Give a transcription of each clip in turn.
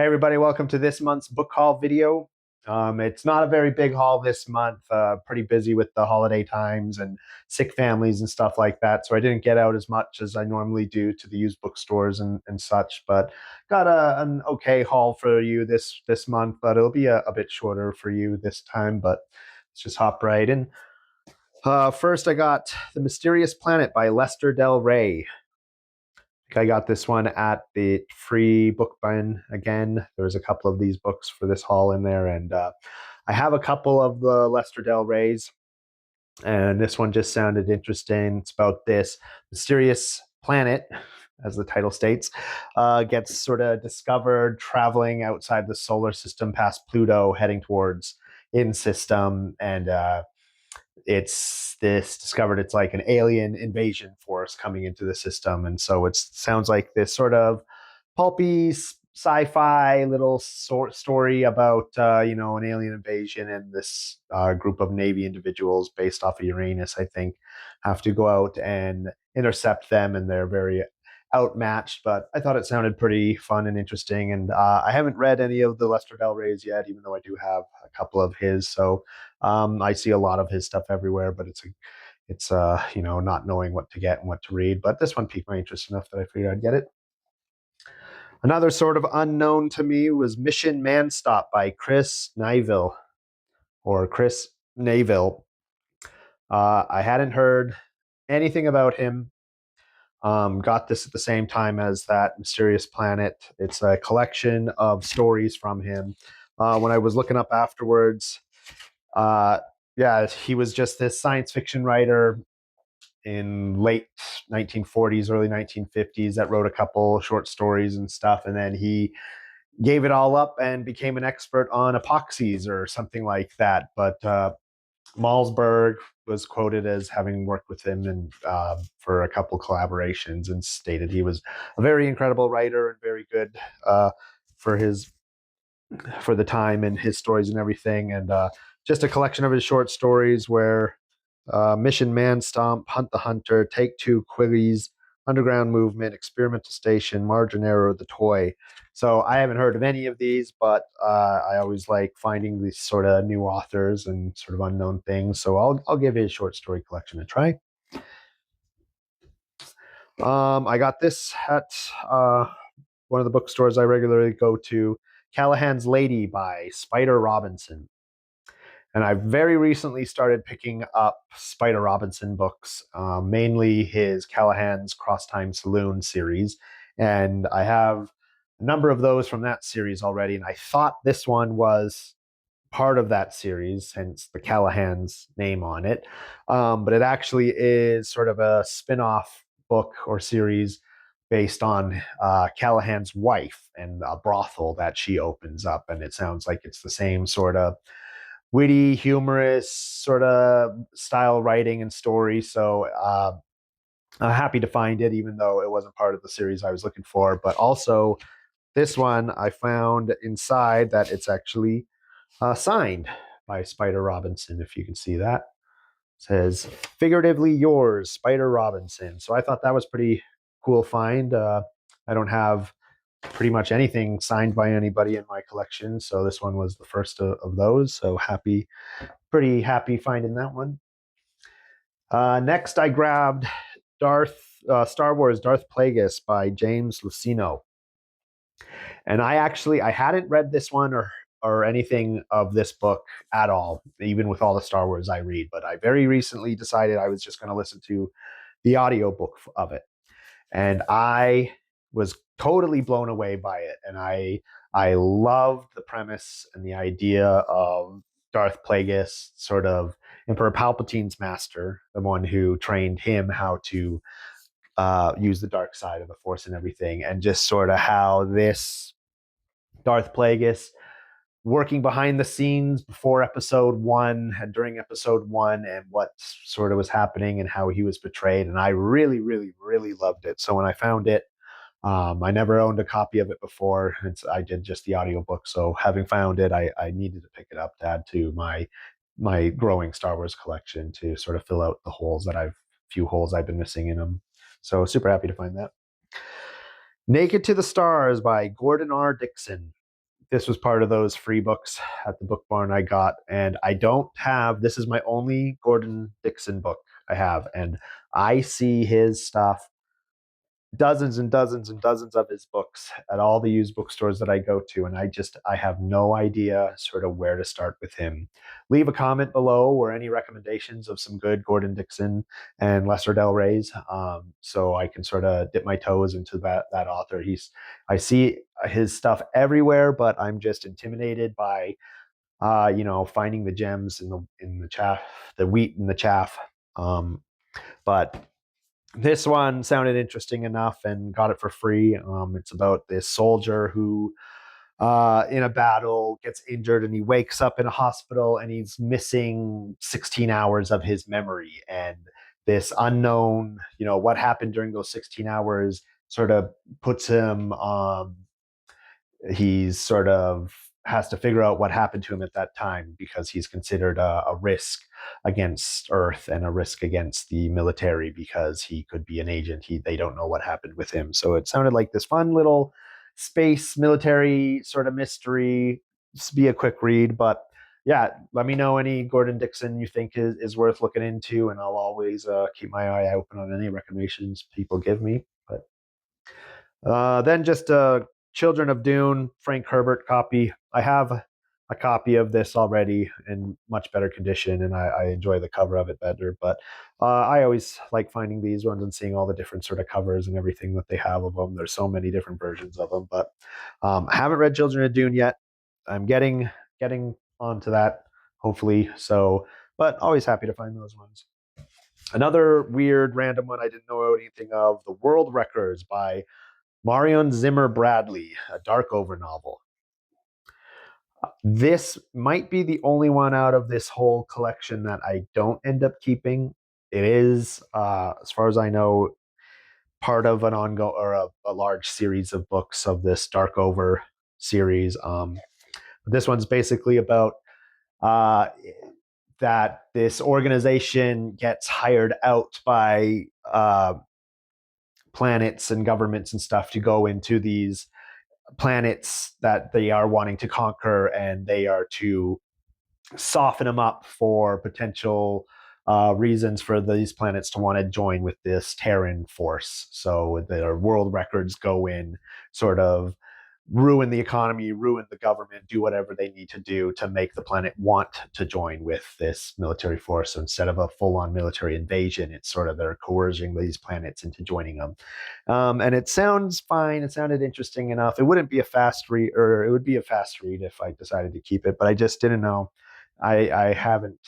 Hey everybody, welcome to this month's book haul video. It's not a very big haul this month, pretty busy with the holiday times and sick families and stuff like that. So I didn't get out as much as I normally do to the used bookstores and such, but got an okay haul for you this month, but it'll be a bit shorter for you this time, but let's just hop right in. First, I got The Mysterious Planet by Lester Del Rey. I got this one at the free book bin again. There was a couple of these books for this haul in there, and I have a couple of the Lester Del Reys, and this one just sounded interesting. It's about this mysterious planet, as the title states, gets sort of discovered traveling outside the solar system past Pluto, heading towards in system, and it's this discovered it's like an alien invasion force coming into the system, and so it sounds like this sort of pulpy sci-fi little story about an alien invasion, and this group of Navy individuals based off of Uranus, I think, have to go out and intercept them, and they're very outmatched. But I thought it sounded pretty fun and interesting, and I haven't read any of the Lester Del Reys yet, even though I do have a couple of his. So I see a lot of his stuff everywhere, but it's not knowing what to get and what to read. But this one piqued my interest enough that I figured I'd get it. Another sort of unknown to me was Mission Manstop by Kris Neville, or Kris Neville. I hadn't heard anything about him. Got this at the same time as that Mysterious Planet. It's a collection of stories from him. When I was looking up afterwards, yeah, he was just this science fiction writer in late 1940s, early 1950s that wrote a couple short stories and stuff, and then he gave it all up and became an expert on epoxies or something like that. But Malmsberg was quoted as having worked with him and for a couple collaborations, and stated he was a very incredible writer and very good for the time and his stories and everything. And just a collection of his short stories where Mission Man Stomp, Hunt the Hunter, Take Two, Quillies, Underground Movement, Experimental Station, Margin Error, The Toy. So I haven't heard of any of these, but I always like finding these sort of new authors and sort of unknown things. So I'll give his short story collection a try. I got this at one of the bookstores I regularly go to, Callahan's Lady by Spider Robinson. And I very recently started picking up Spider Robinson books, mainly his Callahan's Cross Time Saloon series. And I have a number of those from that series already. And I thought this one was part of that series, hence the Callahan's name on it. But it actually is sort of a spin-off book or series based on Callahan's wife and a brothel that she opens up. And it sounds like it's the same sort of witty, humorous sort of style writing and story. So I'm happy to find it, even though it wasn't part of the series I was looking for. But also, this one I found inside that it's actually signed by Spider Robinson, if you can see that. It says, "Figuratively yours, Spider Robinson." So I thought that was pretty cool find. I don't have pretty much anything signed by anybody in my collection, so this one was the first of those. So pretty happy finding that one. Next, I grabbed Star Wars Darth Plagueis by James Luceno. And I hadn't read this one or anything of this book at all, even with all the Star Wars I read. But I very recently decided I was just going to listen to the audiobook of it. And I was totally blown away by it. And I loved the premise and the idea of Darth Plagueis, sort of Emperor Palpatine's master, the one who trained him how to use the dark side of the Force and everything, and just sort of how this Darth Plagueis, working behind the scenes before episode one and during episode one, and what sort of was happening and how he was betrayed. And I really, really, really loved it. So when I found it, I never owned a copy of it before. I did just the audiobook. So having found it, I needed to pick it up to add to my growing Star Wars collection, to sort of fill out the few holes I've been missing in them. So super happy to find that. Naked to the Stars by Gordon R. Dickson. this was part of those free books at the book barn I got, and I don't have. This is my only Gordon Dickson book I have, and I see his stuff, dozens and dozens and dozens of his books at all the used bookstores that I go to, and I have no idea sort of where to start with him. Leave a comment below or any recommendations of some good Gordon Dickson and Lester Del Rey's, so I can sort of dip my toes into that author. I see his stuff everywhere, but I'm just intimidated by finding the gems in the chaff, the wheat in the chaff. But this one sounded interesting enough and got it for free. It's about this soldier who, in a battle, gets injured and he wakes up in a hospital and he's missing 16 hours of his memory. And this unknown, what happened during those 16 hours sort of puts him, he's sort of has to figure out what happened to him at that time because he's considered a risk against Earth and a risk against the military because he could be an agent. They don't know what happened with him. So it sounded like this fun little space military sort of mystery. Just be a quick read, but yeah, let me know any Gordon Dickson you think is worth looking into, and I'll always keep my eye open on any recommendations people give me. But then just a Children of Dune, Frank Herbert copy. I have a copy of this already in much better condition, and I enjoy the cover of it better. But I always like finding these ones and seeing all the different sort of covers and everything that they have of them. There's so many different versions of them. But I haven't read Children of Dune yet. I'm getting onto that, hopefully. So, but always happy to find those ones. Another weird random one I didn't know anything of, The World Wreckers by Marion Zimmer Bradley, a Darkover novel. This might be the only one out of this whole collection that I don't end up keeping. It is, as far as I know, part of an ongoing or a large series of books of this Darkover series. This one's basically about uh, that this organization gets hired out by planets and governments and stuff to go into these planets that they are wanting to conquer, and they are to soften them up for potential reasons for these planets to want to join with this Terran force. So their world records go in, sort of ruin the economy, ruin the government, do whatever they need to do to make the planet want to join with this military force. So instead of a full-on military invasion, it's sort of they're coercing these planets into joining them. And it sounds fine. It sounded interesting enough. It wouldn't be a fast read, or it would be a fast read if I decided to keep it, but I just didn't know. I haven't,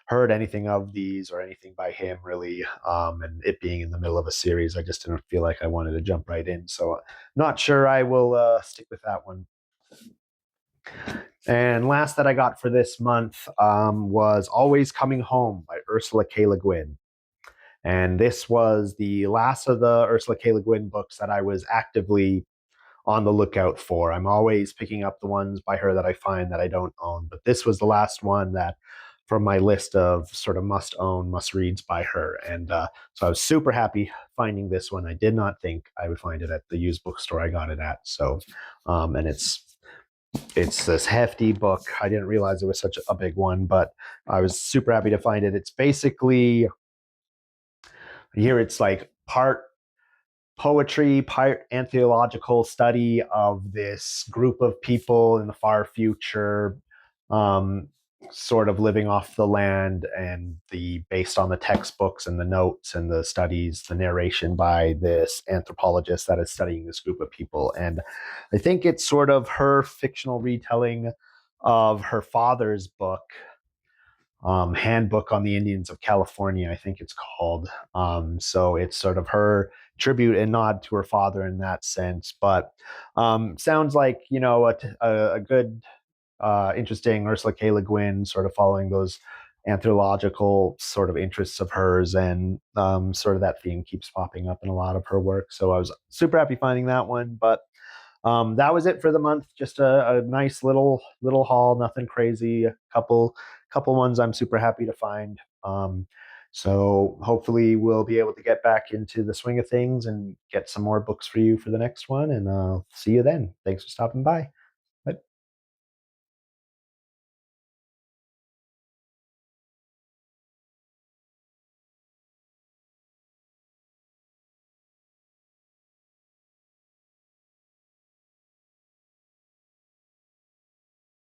heard anything of these or anything by him really. And it being in the middle of a series, I just didn't feel like I wanted to jump right in. So not sure I will stick with that one. And last that I got for this month was Always Coming Home by Ursula K Le Guin. And this was the last of the Ursula K Le Guin books that I was actively on the lookout for. I'm always picking up the ones by her that I find that I don't own, but this was the last one that from my list of sort of must own, must reads by her. And so I was super happy finding this one. I did not think I would find it at the used bookstore I got it at. So, and it's this hefty book. I didn't realize it was such a big one, but I was super happy to find it. It's basically, here it's like part poetry, part anthropological study of this group of people in the far future, sort of living off the land, and based on the textbooks and the notes and the studies, the narration by this anthropologist that is studying this group of people. And I think it's sort of her fictional retelling of her father's book, Handbook on the Indians of California, I think it's called. So it's sort of her tribute and nod to her father in that sense. But sounds like, a good, interesting Ursula K Le Guin, sort of following those anthropological sort of interests of hers, and sort of that theme keeps popping up in a lot of her work. So I was super happy finding that one. But that was it for the month. Just a nice little haul, nothing crazy. A couple ones I'm super happy to find. So hopefully we'll be able to get back into the swing of things and get some more books for you for the next one. And I'll see you then. Thanks for stopping by.